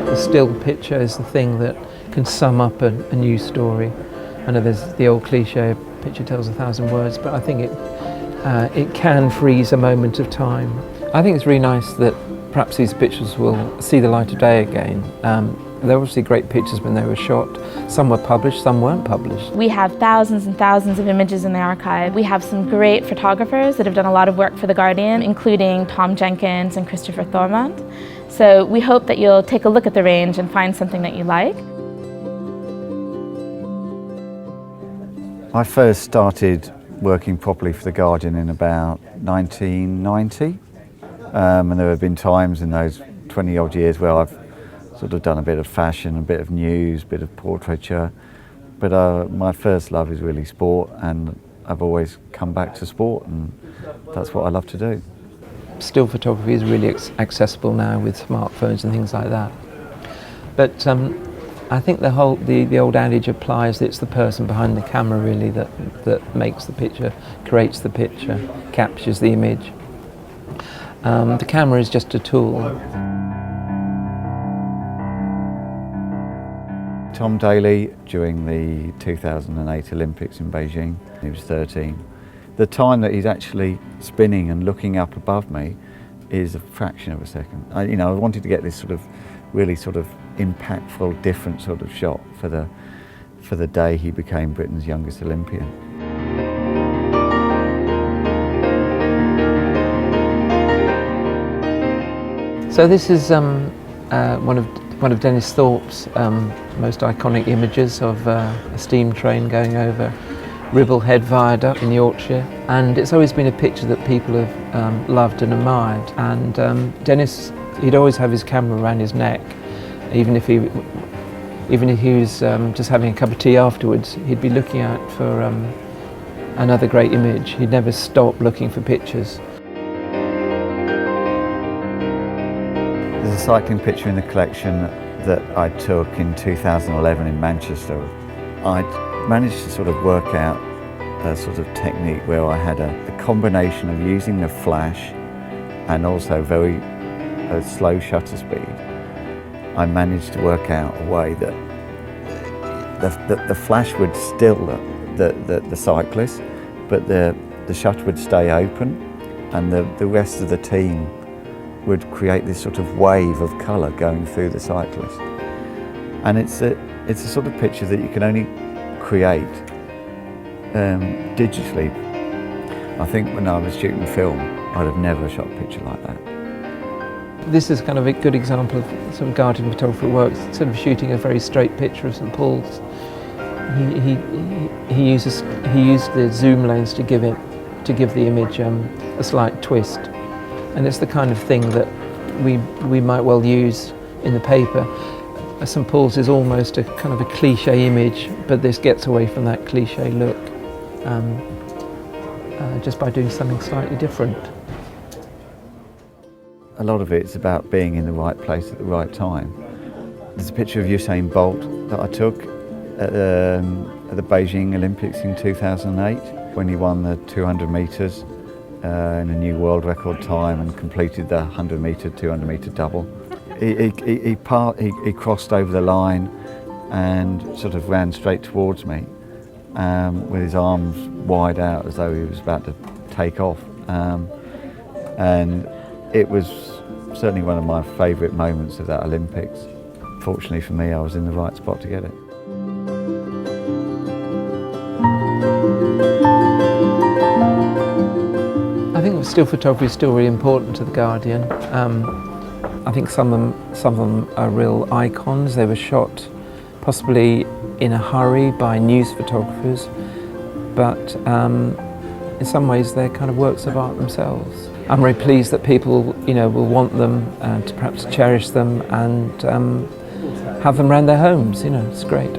The still picture is the thing that can sum up a new story. I know there's the old cliche, a picture tells 1,000 words, but I think it can freeze a moment of time. I think it's really nice that perhaps these pictures will see the light of day again. They're obviously great pictures when they were shot. Some were published, some weren't published. We have thousands and thousands of images in the archive. We have some great photographers that have done a lot of work for The Guardian, including Tom Jenkins and Christopher Thorpe. So we hope that you'll take a look at the range and find something that you like. I first started working properly for The Guardian in about 1990. And there have been times in those 20 odd years where I've sort of done a bit of fashion, a bit of news, a bit of portraiture. But my first love is really sport, and I've always come back to sport, and that's what I love to do. Still photography is really accessible now with smartphones and things like that. But I think the old adage applies that it's the person behind the camera really that makes the picture, creates the picture, captures the image. The camera is just a tool. Tom Daley, during the 2008 Olympics in Beijing, he was 13. The time that he's actually spinning and looking up above me is a fraction of a second. I wanted to get this sort of really sort of impactful, different sort of shot for the day he became Britain's youngest Olympian. So this is one of Denis Thorpe's most iconic images of a steam train going over Ribble Head Viaduct in Yorkshire, and it's always been a picture that people have loved and admired. And Denis, he'd always have his camera around his neck, even if he was just having a cup of tea afterwards. He'd be looking out for another great image. He'd never stop looking for pictures. There's a cycling picture in the collection that I took in 2011 in Manchester. I managed to sort of work out a sort of technique where I had a combination of using the flash and also very slow shutter speed. I managed to work out a way that the flash would still the cyclist, but the shutter would stay open, and the rest of the team would create this sort of wave of colour going through the cyclist. And it's a sort of picture that you can only create digitally. I think when I was shooting film, I'd have never shot a picture like that. This is kind of a good example of sort of Guardian photography works, sort of shooting a very straight picture of St Paul's. He used the zoom lens to give the image a slight twist. And it's the kind of thing that we might well use in the paper. St Paul's is almost a kind of a cliche image, but this gets away from that cliche look just by doing something slightly different. A lot of it's about being in the right place at the right time. There's a picture of Usain Bolt that I took at the Beijing Olympics in 2008 when he won the 200 metres in a new world record time and completed the 100 metre, 200 metre double. He crossed over the line and sort of ran straight towards me with his arms wide out as though he was about to take off. And it was certainly one of my favourite moments of that Olympics. Fortunately for me, I was in the right spot to get it. I think still photography is still really important to The Guardian. I think some of them are real icons. They were shot possibly in a hurry by news photographers, but in some ways they're kind of works of art themselves. I'm very pleased that people, will want them to perhaps cherish them and have them around their homes. It's great.